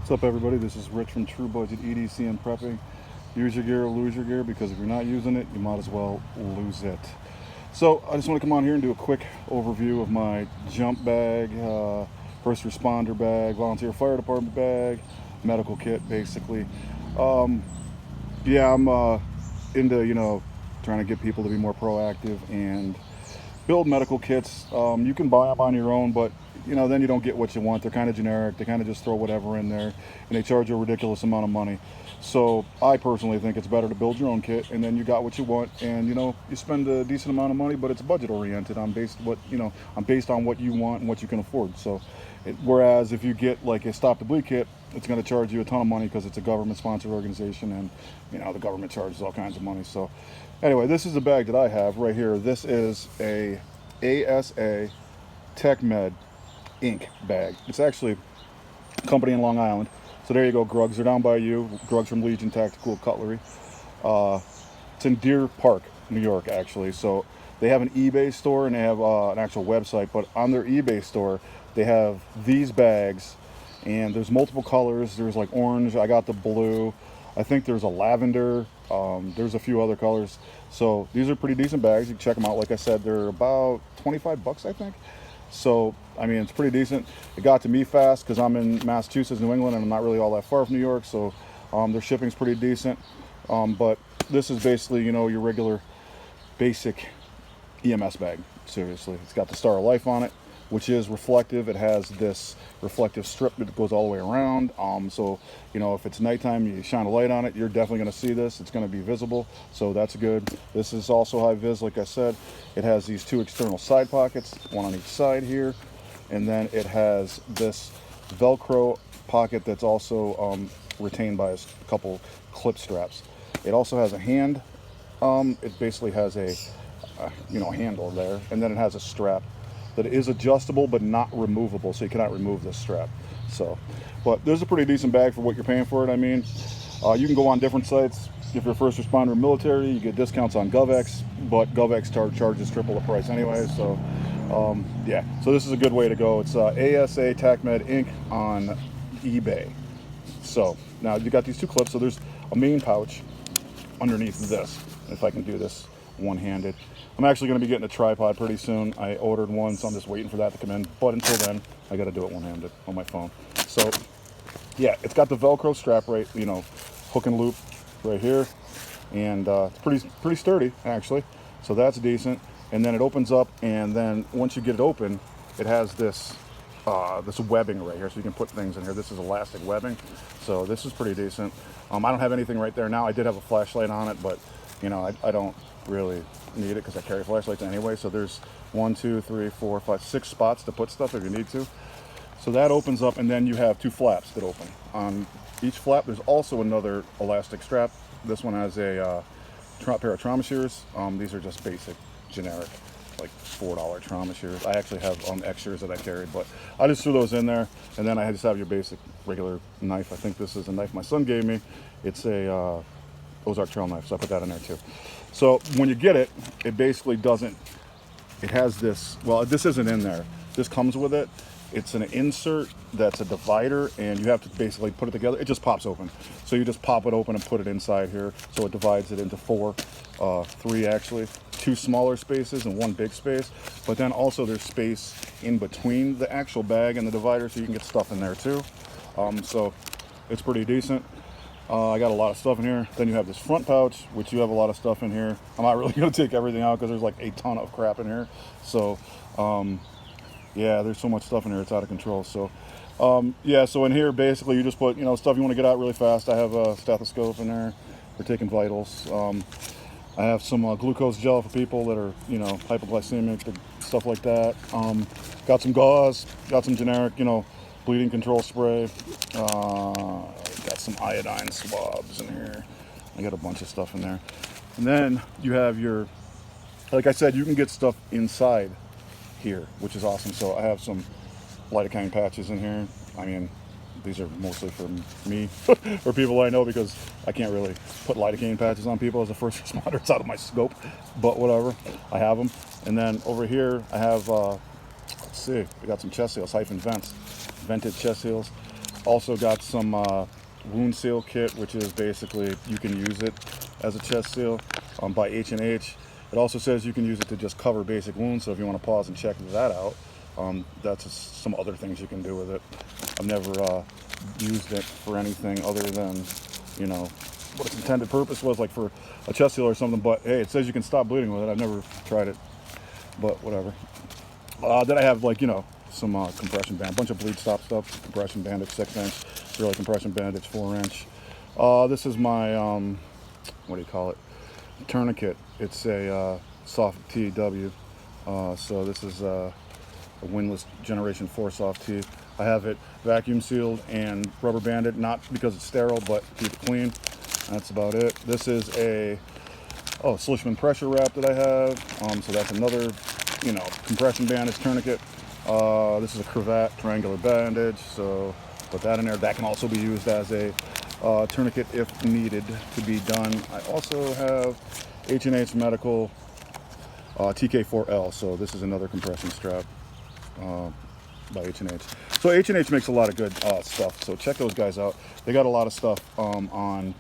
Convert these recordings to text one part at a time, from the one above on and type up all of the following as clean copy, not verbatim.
What's up, everybody? This is Rich from True Budget EDC and Prepping. Use your gear or lose your gear, because if you're not using it, you might as well lose it. So I just want to come on here and do a quick overview of my jump bag, first responder bag, volunteer fire department bag, medical kit, basically. Yeah, I'm into, trying to get people to be more proactive and build medical kits. You can buy them on your own, but then you don't get what you want. They're kind of generic. They kind of just throw whatever in there, and they charge you a ridiculous amount of money. So I personally think it's better to build your own kit, and then you got what you want, and you spend a decent amount of money, but it's budget oriented. I'm based on what you want and what you can afford. So, whereas if you get like a Stop the Bleed kit, it's going to charge you a ton of money because it's a government sponsored organization, and the government charges all kinds of money. So, anyway, this is the bag that I have right here. This is a Asa Techmed Ink Bag. It's actually a company in Long Island. So there you go, Grugs. They're down by you. Grugs from Legion Tactical Cutlery. It's in Deer Park, New York, actually. So they have an eBay store and they have an actual website. But on their eBay store, they have these bags, and there's multiple colors. There's like orange. I got the blue. I think there's a lavender. There's a few other colors. So these are pretty decent bags. You can check them out. Like I said, they're about 25 bucks, I think. So, I mean, it's pretty decent. It got to me fast because I'm in Massachusetts, New England, and I'm not really all that far from New York. So their shipping's pretty decent. But this is basically, your regular basic EMS bag. Seriously. It's got the Star of Life on it, which is reflective. It has this reflective strip that goes all the way around. So, if it's nighttime, you shine a light on it, you're definitely going to see this. It's going to be visible. So that's good. This is also high vis, like I said. It has these two external side pockets, one on each side here. And then it has this Velcro pocket that's also retained by a couple clip straps. It also has a hand. It basically has a, handle there. And then it has a strap that is adjustable but not removable, so you cannot remove this strap. So, but this is a pretty decent bag for what you're paying for it. I mean, you can go on different sites. If you're first responder or military, you get discounts on GovX, but GovX charges triple the price anyway. So, yeah. So this is a good way to go. It's Asa Techmed Ink on eBay. So now you got these two clips. So there's a main pouch underneath this. If I can do this one-handed. I'm actually going to be getting a tripod pretty soon. I ordered one, so I'm just waiting for that to come in. But until then, I got to do it one-handed on my phone. So, yeah, it's got the Velcro strap right, hook and loop right here, and it's pretty sturdy actually. So that's decent. And then it opens up, and then once you get it open, it has this this webbing right here, so you can put things in here. This is elastic webbing, so this is pretty decent. I don't have anything right there now. I did have a flashlight on it, but I don't really need it because I carry flashlights anyway. So there's 1, 2, 3, 4, 5, 6 spots to put stuff if you need to. So that opens up, and then you have two flaps that open. On each flap, there's also another elastic strap. This one has a pair of trauma shears. These are just basic, generic, like $4 trauma shears. I actually have extras that I carry, but I just threw those in there. And then I just have your basic regular knife. I think this is a knife my son gave me. It's a Ozark trail knife, so I put that in there too. So when you get it, it basically doesn't, it has this, well, this isn't in there. This comes with it. It's an insert that's a divider, and you have to basically put it together. It just pops open. So you just pop it open and put it inside here. So it divides it into 3 actually, 2 smaller spaces and 1 big space. But then also there's space in between the actual bag and the divider, so you can get stuff in there too. So it's pretty decent. I got a lot of stuff in here. Then you have this front pouch, which you have a lot of stuff in here. I'm not really going to take everything out because there's like a ton of crap in here. So, yeah, there's so much stuff in here, it's out of control. So, yeah, so in here, basically, you just put, stuff you want to get out really fast. I have a stethoscope in there for taking vitals. I have some glucose gel for people that are, hypoglycemic, stuff like that. Got some gauze, got some generic, bleeding control spray. Got some iodine swabs in here. I got a bunch of stuff in there. And then you have your, like I said, you can get stuff inside here, which is awesome. So I have some lidocaine patches in here. I mean, these are mostly for me or people I know, because I can't really put lidocaine patches on people as a first responder. It's out of my scope, but whatever, I have them. And then over here I have let's see, we got some chest seals, hyphen vents, vented chest seals. Also got some wound seal kit, which is basically you can use it as a chest seal by H&H. It also says you can use it to just cover basic wounds, so if you want to pause and check that out, that's some other things you can do with it. I've never used it for anything other than, you know, what its intended purpose was, like for a chest seal or something, but hey, it says you can stop bleeding with it. I've never tried it, but whatever. Then I have, like, you know, some compression band, a bunch of bleed stop stuff, compression bandage 6-inch, really compression bandage 4-inch. This is my, what do you call it, Tourniquet. It's a soft TW, so this is a windlass generation 4 soft T. I have it vacuum sealed and rubber banded, not because it's sterile, but to keep it clean. That's about it. This is a Slishman pressure wrap that I have, so that's another, you know, compression bandage tourniquet. This is a cravat triangular bandage, so put that in there. That can also be used as a tourniquet if needed to be done. I also have H&H Medical TK4L, so this is another compression strap by H&H. So H&H makes a lot of good stuff, so check those guys out. They got a lot of stuff on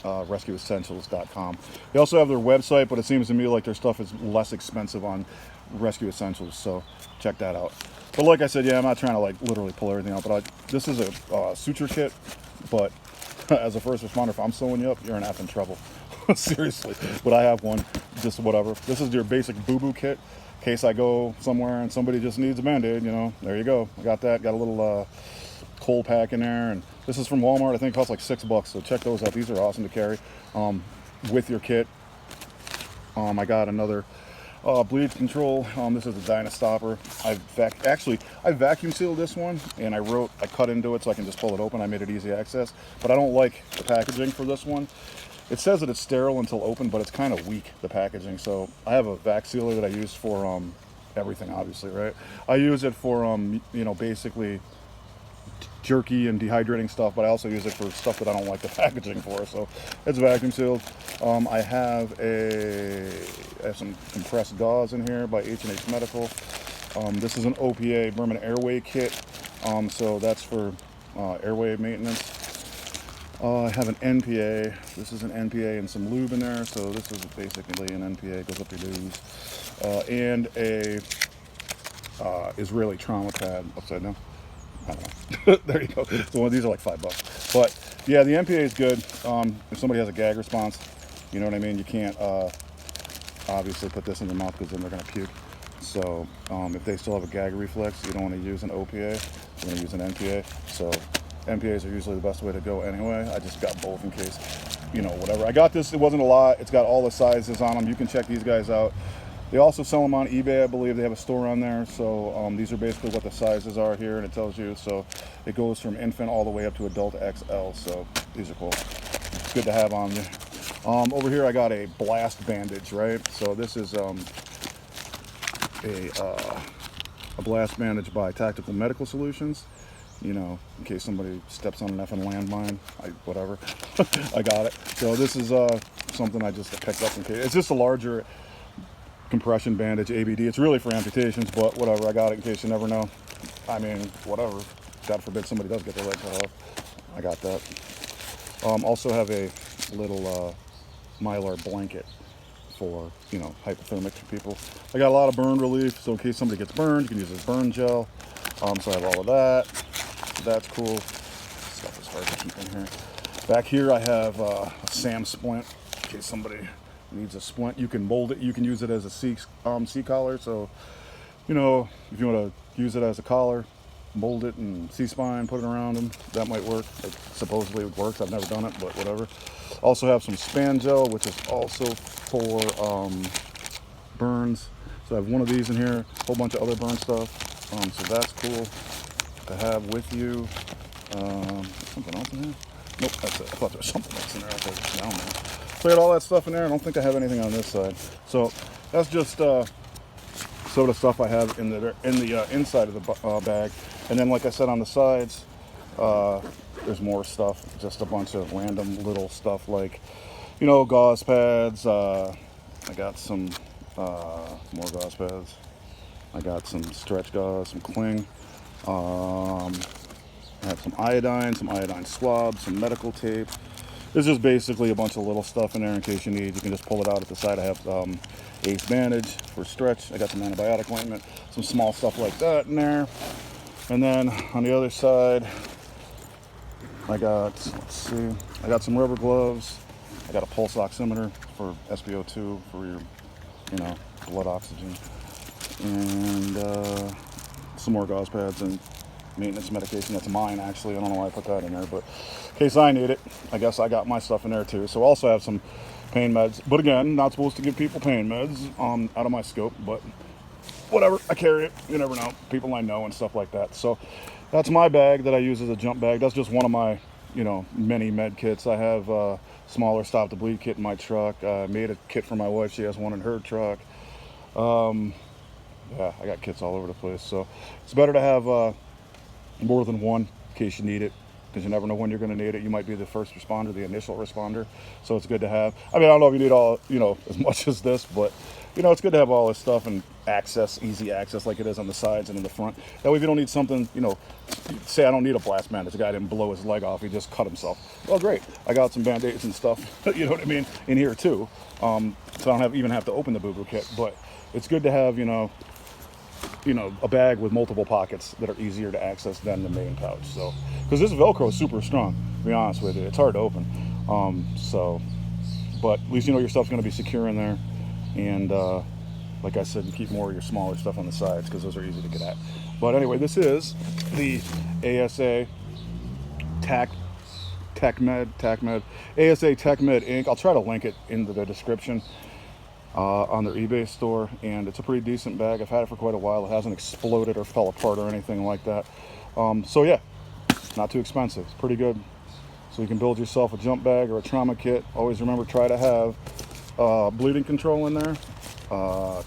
rescueessentials.com. They also have their website, but it seems to me like their stuff is less expensive on Rescue Essentials, so check that out. But like I said, yeah, I'm not trying to like literally pull everything out, but this is a suture kit, but as a first responder, if I'm sewing you up, you're in effing trouble. Seriously. But I have one, just whatever. This is your basic Booboo Kit. In case I go somewhere and somebody just needs a Band-Aid, you know, there you go. I got that. Got a little cold pack in there, and this is from Walmart. I think it costs like $6, so check those out. These are awesome to carry with your kit. I got another bleed control. This is a Dyna stopper. I vacuum sealed this one, and I cut into it so I can just pull it open. I made it easy access, but I don't like the packaging for this one. It says that it's sterile until open, but it's kind of weak, the packaging. So I have a Vac Sealer that I use for everything, obviously, right? I use it for you know, basically jerky and dehydrating stuff, but I also use it for stuff that I don't like the packaging for. So it's vacuum sealed. I have some compressed gauze in here by H&H Medical. This is an OPA Berman Airway Kit, so that's for airway maintenance. I have an NPA. This is an NPA and some lube in there, so this is basically an NPA, goes up your nose, and a Israeli trauma pad upside down. I don't know. There you go. So these are like $5. But yeah, the NPA is good. If somebody has a gag response, you know what I mean? You can't obviously put this in their mouth because then they're going to puke. So if they still have a gag reflex, you don't want to use an OPA. You're going to use an NPA. So NPAs are usually the best way to go anyway. I just got both in case, you know, whatever. I got this. It wasn't a lot. It's got all the sizes on them. You can check these guys out. They also sell them on eBay, I believe. They have a store on there. So these are basically what the sizes are here, and it tells you. So it goes from infant all the way up to adult XL. So these are cool. It's good to have on you. Over here, I got a blast bandage, right? So this is a blast bandage by Tactical Medical Solutions. You know, in case somebody steps on an effing landmine, whatever. I got it. So this is something I just picked up in case. It's just a larger compression bandage, ABD. It's really for amputations, but whatever. I got it in case you never know. I mean, whatever. God forbid somebody does get their leg cut off. I got that. Also have a little Mylar blanket for, you know, hypothermic people. I got a lot of burn relief, so in case somebody gets burned, you can use this burn gel. So I have all of that. So that's cool. Stuff is hard to keep in here. Back here I have a SAM splint in case somebody needs a splint. You can mold it. You can use it as a C collar. So, you know, if you want to use it as a collar, mold it and C-spine, put it around them. That might work. It supposedly it works. I've never done it, but whatever. Also have some span gel, which is also for burns. So I have one of these in here, a whole bunch of other burn stuff. So that's cool to have with you. Something else in here? Nope, that's it. I thought there was something else in there. I thought it was down there. So I got all that stuff in there. I don't think I have anything on this side. So that's just some of the stuff I have in the inside of the bag. And then, like I said, on the sides, there's more stuff. Just a bunch of random little stuff like, you know, gauze pads. I got some more gauze pads. I got some stretch gauze, some cling. I have some iodine swabs, some medical tape. There's just basically a bunch of little stuff in there in case you need. You can just pull it out at the side. I have Ace Bandage for stretch. I got some antibiotic ointment, some small stuff like that in there. And then on the other side, I got, let's see, I got some rubber gloves. I got a pulse oximeter for SpO2 for your, blood oxygen. And some more gauze pads and maintenance medication. That's mine, actually. I don't know why I put that in there, but in case I need it, I guess I got my stuff in there too. So I also have some pain meds. But again, not supposed to give people pain meds out of my scope, but whatever. I carry it. You never know. People I know and stuff like that. So that's my bag that I use as a jump bag. That's just one of my, many med kits. I have a smaller stop to bleed kit in my truck. I made a kit for my wife. She has one in her truck. Yeah, I got kits all over the place. So it's better to have more than one in case you need it, because you never know when you're going to need it. You might be the first responder, the initial responder, so it's good to have. I mean, I don't know if you need all, as much as this, but it's good to have all this stuff and access, easy access like it is on the sides and in the front. That way if you don't need something, say I don't need a blast bandage, the guy didn't blow his leg off, he just cut himself. Well, great, I got some Band-Aids and stuff, you know what I mean, in here too. So I don't even have to open the Booboo Kit, but it's good to have, a bag with multiple pockets that are easier to access than the main pouch. So, because this Velcro is super strong, to be honest with you, it's hard to open. But at least your stuff's going to be secure in there. And like I said, you keep more of your smaller stuff on the sides because those are easy to get at. But anyway, this is the Asa Techmed Asa Techmed Ink. I'll try to link it in the description. On their eBay store, and it's a pretty decent bag. I've had it for quite a while. It hasn't exploded or fell apart or anything like that. So yeah, not too expensive. It's pretty good. So you can build yourself a jump bag or a trauma kit. Always remember, try to have bleeding control in there.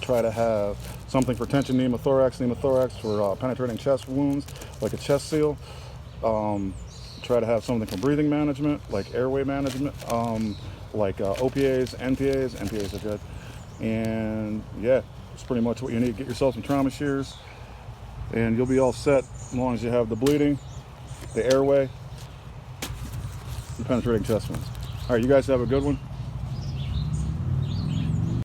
Try to have something for tension pneumothorax for penetrating chest wounds, like a chest seal. Try to have something for breathing management, like airway management, like OPAs, NPAs. NPAs are good. And yeah, it's pretty much what you need. Get yourself some trauma shears and you'll be all set, as long as you have the bleeding, the airway, and penetrating chest wounds. All right, you guys have a good one.